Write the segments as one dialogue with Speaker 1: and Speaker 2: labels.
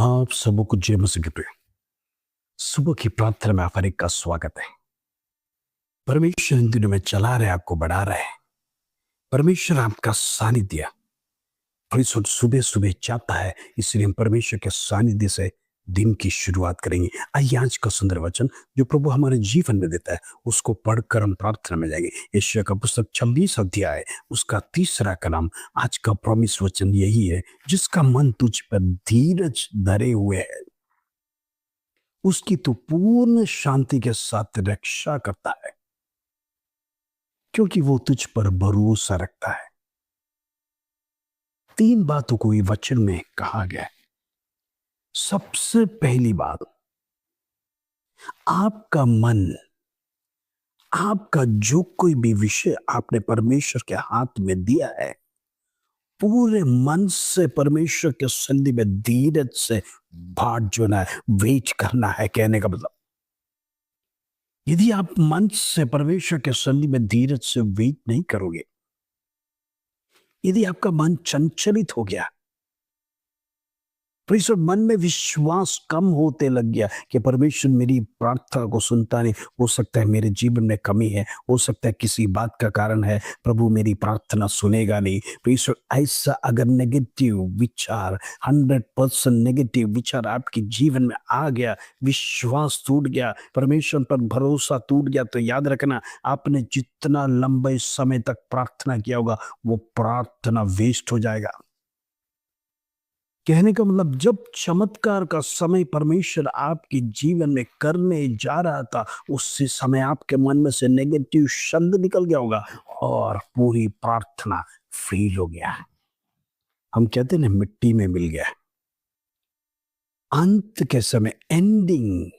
Speaker 1: आप सबको जय मसीह की प्रिय। सुबह की प्रार्थना में आप हर एक का स्वागत है। परमेश्वर इन दिनों में चला रहे, आपको बढ़ा रहा है। परमेश्वर आपका सानिध्य परमेश्वर सुबह सुबह चाहता है, इसलिए हम परमेश्वर के सानिध्य से दिन की शुरुआत करेंगे। आइए आज का सुंदर वचन जो प्रभु हमारे जीवन में देता है उसको पढ़कर हम प्रार्थना में जाएंगे। यशायाह का पुस्तक 26 अध्याय उसका 3 कलम। आज का प्रॉमिस वचन यही है, जिसका मन तुझ पर धीरज धरे हुए है उसकी तो पूर्ण शांति के साथ रक्षा करता है, क्योंकि वो तुझ पर भरोसा रखता है। 3 बातों को ये वचन में कहा गया है। सबसे पहली बात, आपका मन, आपका जो कोई भी विषय आपने परमेश्वर के हाथ में दिया है, पूरे मन से परमेश्वर के सन्निधि में धीरज से बाट जोना है, वेट करना है। कहने का मतलब, यदि आप मन से परमेश्वर के सन्निधि में धीरज से वेट नहीं करोगे, यदि आपका मन चंचलित हो गया, परमेश्वर मन में विश्वास कम होते लग गया कि परमेश्वर मेरी प्रार्थना को सुनता नहीं, हो सकता है मेरे जीवन में कमी है, हो सकता है किसी बात का कारण है, प्रभु मेरी प्रार्थना सुनेगा नहीं। परमेश्वर ऐसा अगर नेगेटिव विचार, 100% नेगेटिव विचार आपके जीवन में आ गया, विश्वास टूट गया, परमेश्वर पर भरोसा टूट गया, तो याद रखना, आपने जितना लंबे समय तक प्रार्थना किया होगा वो प्रार्थना वेस्ट हो जाएगा। कहने का मतलब, जब चमत्कार का समय परमेश्वर आपके जीवन में करने जा रहा था, उसी समय आपके मन में से नेगेटिव शब्द निकल गया होगा और पूरी प्रार्थना फेल हो गया। हम कहते हैं ना, मिट्टी में मिल गया। अंत के समय, एंडिंग,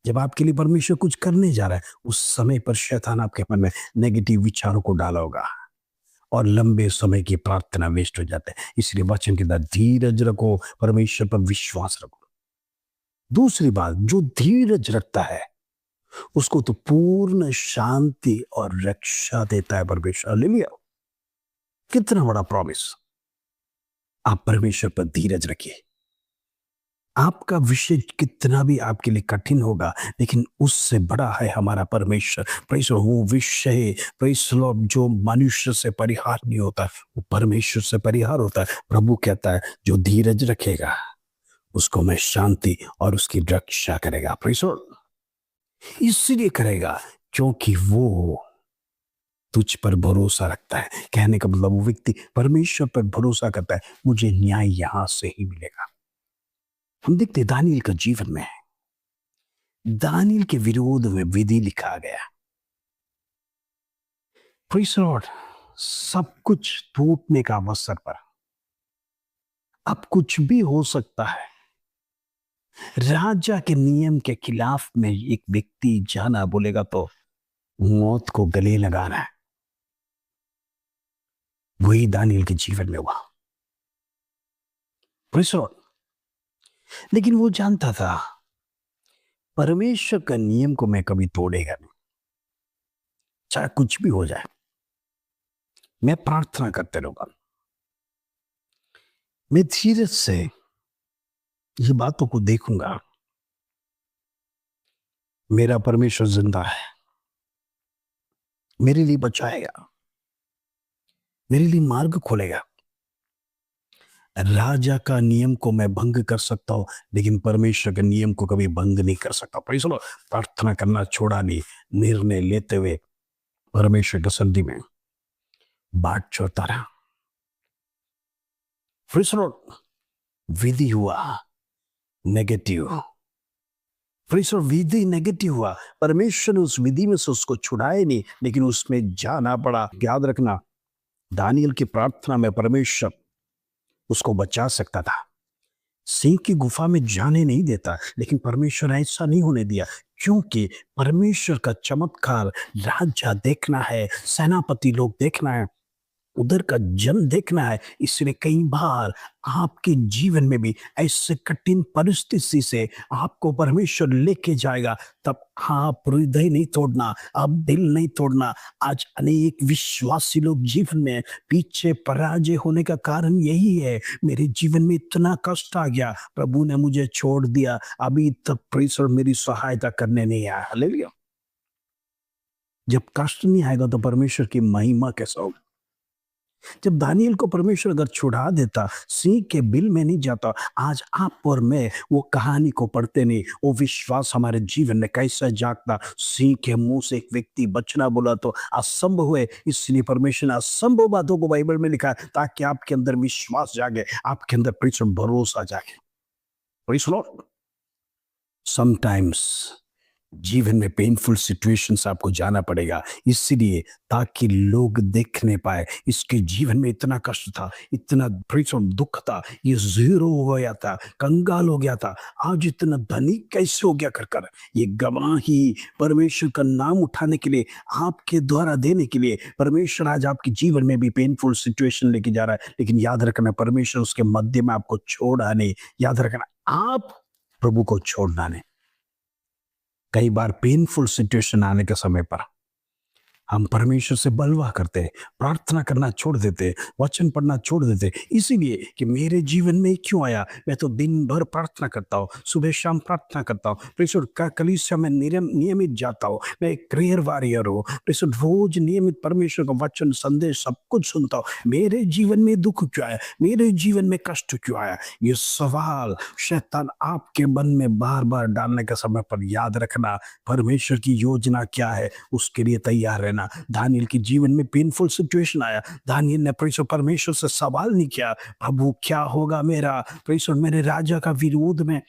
Speaker 1: जब आपके लिए परमेश्वर कुछ करने जा रहा है, उस समय पर शैतान आपके मन में नेगेटिव विचारों को डाला होगा और लंबे समय की प्रार्थना वेस्ट हो जाता है। इसलिए वचन के अंदर धीरज रखो, परमेश्वर पर विश्वास रखो। दूसरी बात, जो धीरज रखता है उसको तो पूर्ण शांति और रक्षा देता है परमेश्वर। हालेलुया! कितना बड़ा प्रॉमिस। आप परमेश्वर पर धीरज रखिए। आपका विषय कितना भी आपके लिए कठिन होगा, लेकिन उससे बड़ा है हमारा परमेश्वर। प्रेस वो विषय, प्रेस जो मनुष्य से परिहार नहीं होता, वो परमेश्वर से परिहार होता है। प्रभु कहता है, जो धीरज रखेगा उसको मैं शांति और उसकी रक्षा करेगा। प्रेस इसलिए करेगा क्योंकि वो तुझ पर भरोसा रखता है। कहने का मतलब, वो व्यक्ति परमेश्वर पर भरोसा करता है, मुझे न्याय यहां से ही मिलेगा। हम देखते दानियल का जीवन में, दानियल के विरोध में विधि लिखा गया। प्रेज़ द लॉर्ड, सब कुछ टूटने का अवसर पर, अब कुछ भी हो सकता है। राजा के नियम के खिलाफ में एक व्यक्ति जाना बोलेगा तो मौत को गले लगाना है। वही दानियल के जीवन में हुआ। प्रेज़ द लॉर्ड, लेकिन वो जानता था परमेश्वर का नियम को मैं कभी तोड़ेगा नहीं, चाहे कुछ भी हो जाए। मैं प्रार्थना करते रहूंगा, मैं धीरज से ये बातों को देखूंगा। मेरा परमेश्वर जिंदा है, मेरे लिए बचाएगा, मेरे लिए मार्ग खोलेगा। राजा का नियम को मैं भंग कर सकता हूं, लेकिन परमेश्वर के नियम को कभी भंग नहीं कर सकता। प्रेज़ द लॉर्ड, प्रार्थना करना छोड़ा नहीं, निर्णय लेते हुए परमेश्वर के सन्निधि में बाट छोड़ता रहा। प्रेज़ द लॉर्ड, विधि हुआ negative, praise the Lord, Vidhi negative हुआ, परमेश्वर ने उस विधि में से उसको छुड़ाए नहीं, लेकिन उसमें जाना पड़ा। याद रखना, दानियल की प्रार्थना में परमेश्वर उसको बचा सकता था, सिंह की गुफा में जाने नहीं देता, लेकिन परमेश्वर ऐसा नहीं होने दिया, क्योंकि परमेश्वर का चमत्कार राजा देखना है, सेनापति लोग देखना है। उधर का जन्म देखना है। इसलिए कई बार आपके जीवन में भी ऐसे कठिन परिस्थिति से आपको परमेश्वर लेके जाएगा, तब आप हृदय नहीं तोड़ना, आप दिल नहीं तोड़ना। आज अनेक विश्वासी लोग जीवन में पीछे पराजय होने का कारण यही है, मेरे जीवन में इतना कष्ट आ गया, प्रभु ने मुझे छोड़ दिया, अभी तक परमेश्वर मेरी सहायता करने नहीं आया। हालेलुया। जब कष्ट नहीं आएगा तो परमेश्वर की महिमा कैसा होगी? जब दानियल को परमेश्वर अगर छुड़ा देता, सिंह के बिल में नहीं जाता, आज आप और मैं वो कहानी को पढ़ते नहीं, वो विश्वास हमारे जीवन में कैसा जागता। सिंह के मुंह से एक व्यक्ति बचना बोला तो असंभव हुए, इसलिए परमेश्वर ने असंभव बातों को बाइबल में लिखा है, ताकि आपके अंदर विश्वास जागे, आपके अंदर परमेश्वर भरोसा जागे। Praise Lord. समटाइम्स जीवन में पेनफुल सिचुएशंस आपको जाना पड़ेगा, इसलिए ताकि लोग देखने पाए इसके जीवन में इतना कष्ट था, इतना दुख था, ये जीरो हो गया था, कंगाल हो गया था, आज इतना धनिक कैसे हो गया कर कर। ये गवाही परमेश्वर का नाम उठाने के लिए, आपके द्वारा देने के लिए परमेश्वर आज आपके जीवन में भी पेनफुल सिचुएशन लेके जा रहा है। लेकिन याद रखना, परमेश्वर उसके मध्य में आपको छोड़ा नहीं। याद रखना, आप प्रभु को छोड़ना नहीं। कई बार पेनफुल सिचुएशन आने के समय पर हम परमेश्वर से बलवा करते हैं, प्रार्थना करना छोड़ देते, वचन पढ़ना छोड़ देते, इसीलिए कि मेरे जीवन में क्यों आया। मैं तो दिन भर प्रार्थना करता हूँ, सुबह शाम प्रार्थना करता हूँ, परमेश्वर का कलीसिया में नियमित जाता हूँ, मैं एक प्रेयर वॉरियर हूँ, परमेश्वर रोज नियमित परमेश्वर का वचन संदेश सब कुछ सुनता हूँ, मेरे जीवन में दुख क्यों आया, मेरे जीवन में कष्ट क्यों आया। ये सवाल शैतान आपके मन में बार बार डालने के समय पर याद रखना, परमेश्वर की योजना क्या है उसके लिए तैयार रहना। दानियल के जीवन में पेनफुल सिचुएशन आया, दानियल ने परमेश्वर से सवाल नहीं किया, प्रभु क्या होगा मेरा, परमेश्वर मेरे राजा का विरोध में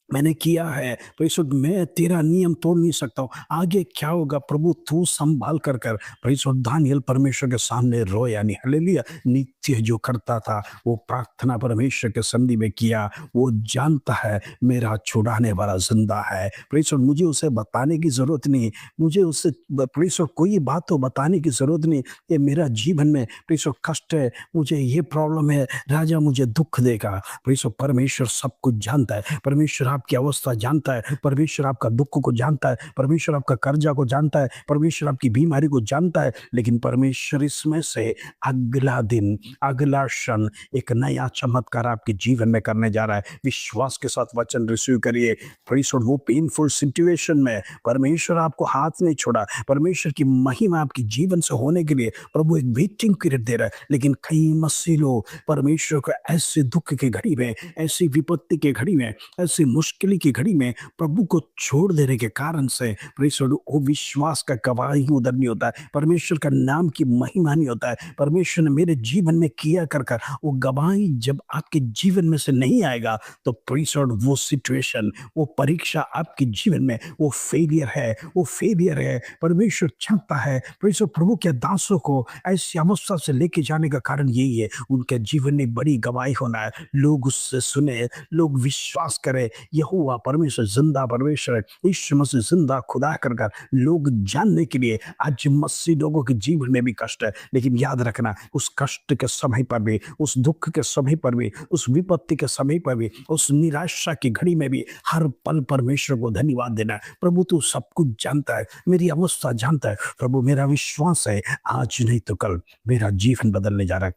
Speaker 1: मैंने किया है, परमेश्वर मैं तेरा नियम तोड़ नहीं सकता हूँ, आगे क्या होगा प्रभु तू संभाल कर कर। परमेश्वर दानियल परमेश्वर के सामने रोया नहीं। हालेलुया। नित्य जो करता था वो प्रार्थना परमेश्वर के संधि में किया, वो जानता है मेरा छुड़ाने वाला जिंदा है। परमेश्वर मुझे उसे बताने की जरूरत नहीं, मुझे उससे परमेश्वर कोई बात तो बताने की जरूरत नहीं, ये मेरा जीवन में परमेश्वर कष्ट है, मुझे ये प्रॉब्लम है, राजा मुझे दुख देगा। परमेश्वर सब कुछ जानता है, परमेश्वर आपकी अवस्था जानता है, परमेश्वर आपका दुख को जानता है, परमेश्वर आपका कर्जा को जानता है, परमेश्वर आपकी बीमारी को जानता है। लेकिन परमेश्वर इसमें से अगला दिन, अगला क्षण एक नया चमत्कार आपके जीवन में करने जा रहा है। विश्वास के साथ वचन रिसीव करिए। परमेश्वर वो पेनफुल सिचुएशन में परमेश्वर आपको हाथ नहीं छोड़ा, परमेश्वर की महिमा आपके जीवन से होने के लिए प्रभु एक वेटिंग पीरियड दे रहा है। लेकिन कई मसीह लोग परमेश्वर को ऐसे दुख की घड़ी में, ऐसी विपत्ति की घड़ी में, ऐसी मुश्किल की घड़ी में प्रभु को छोड़ देने के कारण से परमेश्वर वो विश्वास का गवाही उधर नहीं होता है, परमेश्वर का नाम की महिमा नहीं होता है। परमेश्वर ने मेरे जीवन में किया कर कर वो गवाही जब आपके जीवन में से नहीं आएगा, तो परमेश्वर वो सिचुएशन, वो परीक्षा आपके जीवन में वो फेलियर है, वो फेलियर है। परमेश्वर चाहता है परमेश्वर प्रभु के दासों को ऐसी अवस्था से लेके जाने का कारण यही है, उनके जीवन में बड़ी गवाही होना है, लोग उससे सुने, लोग विश्वास करें यहोवा परमेश्वर जिंदा परमेश्वर है, यीशु मसीह जिंदा खुदा कर कर लोग जानने के लिए। आज मसीह लोगों के जीवन में भी कष्ट है, लेकिन याद रखना उस कष्ट के समय पर भी, उस दुख के समय पर भी, उस विपत्ति के समय पर भी, उस निराशा की घड़ी में भी हर पल परमेश्वर को धन्यवाद देना है। प्रभु तू सब कुछ जानता है, मेरी अवस्था जानता है, प्रभु मेरा विश्वास है आज नहीं तो कल मेरा जीवन बदलने जा रहा है,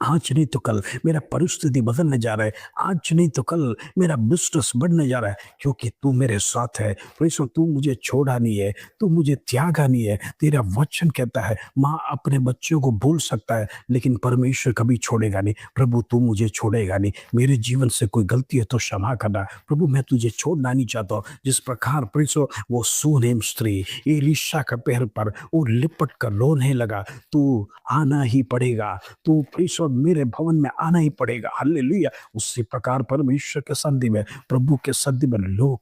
Speaker 1: आज नहीं तो कल मेरा परिस्थिति बदलने जा रहा है, आज नहीं तो कल मेरा बिजनेस बढ़ने जा रहा है, क्योंकि तू मेरे साथ है। परमेश्वर तू मुझे छोड़ा नहीं है, तू मुझे त्यागा नहीं है। तेरा वचन कहता है माँ अपने बच्चों को भूल सकता है लेकिन परमेश्वर कभी छोड़ेगा नहीं। प्रभु तू मुझे छोड़ेगा नहीं, मेरे जीवन से कोई गलती है तो क्षमा करना प्रभु, मैं तुझे छोड़ना नहीं चाहता हूँ। जिस प्रकार परमेश्वर वो सुनेम स्त्री एलीशा के पैर पर वो लिपट कर रोने लगा, तू आना ही पड़ेगा, तू परमेश्वर मेरे भवन में आना ही पड़ेगा। हालेलुया। उसी प्रकार परमेश्वर के संधि में, प्रभु के संधि में रो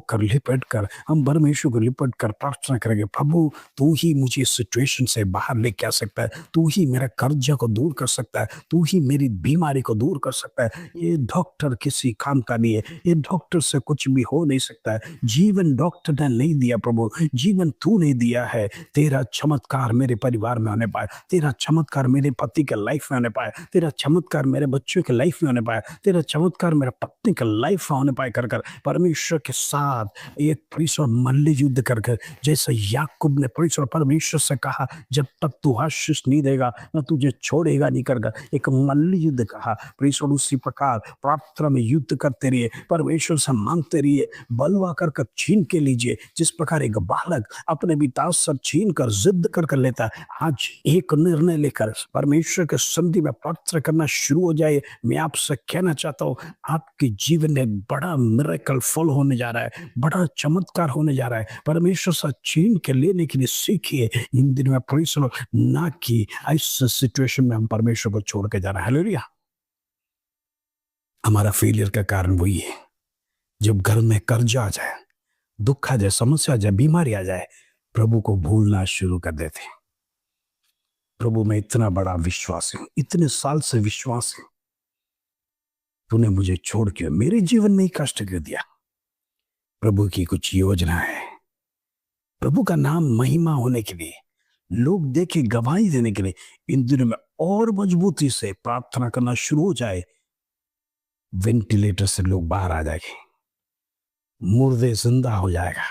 Speaker 1: कर लिपट कर हम परमेश्वर को लिपट कर प्रार्थना करेंगे, प्रभु तू ही मुझे इस सिचुएशन से बाहर लेके आ सकता है, तू ही मेरा कर्जा को दूर कर सकता है, तू ही मेरी बीमारी को दूर कर सकता है। ये डॉक्टर किसी काम का नहीं है, ये डॉक्टर से कुछ भी हो नहीं सकता है। जीवन डॉक्टर ने नहीं दिया प्रभु, जीवन तू ने दिया है। तेरा चमत्कार मेरे परिवार में होने पाए, तेरा चमत्कार मेरे पति के लाइफ में होने पाए, तेरा चमत्कार मेरे बच्चों के लाइफ में होने पाए, तेरा चमत्कार मेरे पत्नी के लाइफ में होने पाए कर कर परमेश्वर के साथ एक परमेश्वर मल्ल युद्ध कर कर, जैसे याकूब ने परमेश्वर परमेश्वर से कहा जब तक तू आशीष नहीं देगा मैं तुझे छोड़ेगा नहीं कर कर एक मल्ल युद्ध कहा। परमेश्वर उसी प्रकार प्रार्थना में युद्ध करते रहिए, परमेश्वर से मांगते रहिए, बलवा कर कर छीन के लीजिए। जिस प्रकार एक बालक अपने पिता से छीन कर जिद कर कर लेता है, आज एक निर्णय लेकर परमेश्वर के संधि में प्रार्थना करना शुरू हो जाए। मैं आपसे कहना चाहता हूँ आपके जीवन में एक बड़ा मिरेकल फॉल होने जा रहा है, बड़ा चमत्कार होने जा रहा है। परमेश्वर से छीन के लेने के लिए सीखिए इन दिनों में परमेश्वर, ना कि ऐसे सिचुएशन में हम परमेश्वर को छोड़ के जा रहे हैं। हालेलुया। हमारा फेलियर का कारण वही है, जब घर में कर्जा आ जाए, दुख आ जाए, समस्या आ जाए, बीमारी आ जाए, प्रभु को भूलना शुरू कर देते हैं। प्रभु में इतना बड़ा विश्वास है, इतने साल से विश्वास है, तूने मुझे छोड़ के मेरे जीवन में ही कष्ट क्यों दिया। प्रभु की कुछ योजना है, प्रभु का नाम महिमा होने के लिए, लोग देखे गवाही देने के लिए इन दिनों में और मजबूती से प्रार्थना करना शुरू हो जाए। वेंटिलेटर से लोग बाहर आ जाएंगे, मुर्दे जिंदा हो जाएगा,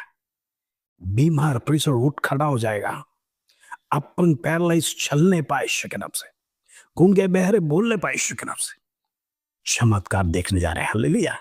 Speaker 1: बीमार प्रेशर उठ खड़ा हो जाएगा, अपन पैरालाइज चलने पाए ईश्वर के नाम से, गूंगे बहरे बोलने पाए ईश्वर के नाम से। चमत्कार देखने जा रहे हैं। हालेलुया।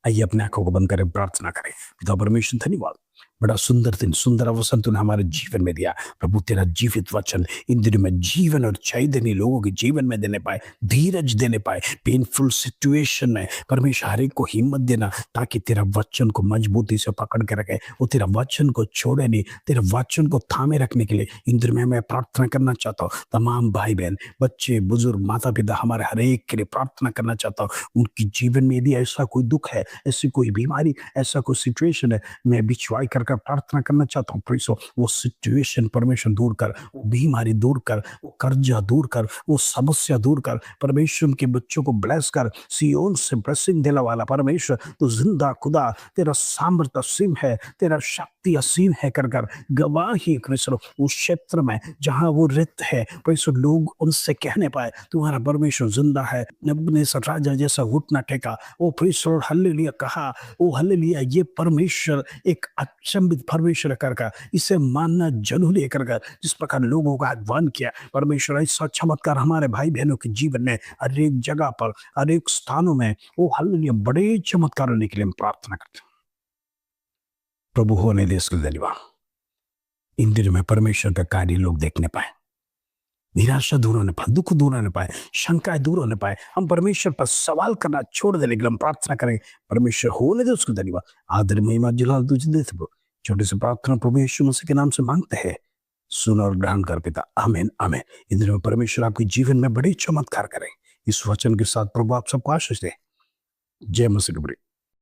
Speaker 1: आइए अपने आंखों को बंद करें, प्रार्थना करें। पिता परमेश्वर धन्यवाद, बड़ा सुंदर दिन, सुंदर अवसर तूने हमारे जीवन में दिया। प्रभु तेरा जीवित वचन इन दिनों में जीवन और चैतन्य लोगों के जीवन में देने पाए, धीरज देने पाए। पेनफुल सिचुएशन में परमेश्वर हर एक को हिम्मत देना, ताकि तेरा वचन को मजबूती से पकड़ के रखे, वो तेरा वचन को छोड़े नहीं, तेरे वचन को थामे रखने के लिए इन दिनों में मैं प्रार्थना करना चाहता हूँ। तमाम भाई बहन, बच्चे, बुजुर्ग, माता पिता, हमारे हर एक के लिए प्रार्थना करना चाहता हूँ। उनकी जीवन में यदि ऐसा कोई दुख है, ऐसी कोई बीमारी, ऐसा कोई सिचुएशन है, मैं बिछवाई कर प्रार्थना करना चाहता हूँ। परमेश्वर वो सिचुएशन परमेश्वर दूर कर, वो बीमारी दूर कर, वो कर्जा दूर कर, वो समस्या दूर कर। परमेश्वर उनके बच्चों को ब्लेस कर, सियोन से ब्लेसिंग देने वाला परमेश्वर तो जिंदा खुदा, तेरा सामर्थ्य असीम है, तेरा शक्ति असीम है कर कर गवाही परमेश्वर उस क्षेत्र में जहां वो रित है, परमेश्वर लोग उनसे कहने पाए तुम्हारा परमेश्वर जिंदा है। नबूकदनेस्सर राजा जैसा घुटना टेका, वो परमेश्वर हालेलुया कहा, वो हालेलुया ये परमेश्वर एक अचंभित परमेश्वर कर कर इसे मानना जरूरी कर कर, जिस प्रकार लोगों का आह्वान किया परमेश्वर, ऐसा चमत्कार हमारे भाई बहनों के जीवन में हर एक जगह पर, हर एक स्थानों में वो हालेलुया बड़े चमत्कार होने के लिए हम प्रार्थना करते हैं। प्रभु होने दे इसके धन्यवाद। इन दिनों में परमेश्वर का कार्य लोग देखने पाए, निराशा दूर होने पाए, दुख दूर होने पाए, शंकाएं दूर होने पाए। हम परमेश्वर पर सवाल करना छोड़ देने के लिए हम प्रार्थना करें। परमेश्वर होने दे उसको धन्यवाद, आदर महिमा जलाल तुझे दे। छोटे से प्रार्थना प्रभु यीशु मसीह के नाम से मांगते हैं, सुन और ग्रहण कर पिता, आमीन आमीन। इन दिनों में परमेश्वर आपके जीवन में बड़े चमत्कार करें। इस वचन के साथ प्रभु आप सबको आशीष दे। जय मसीह।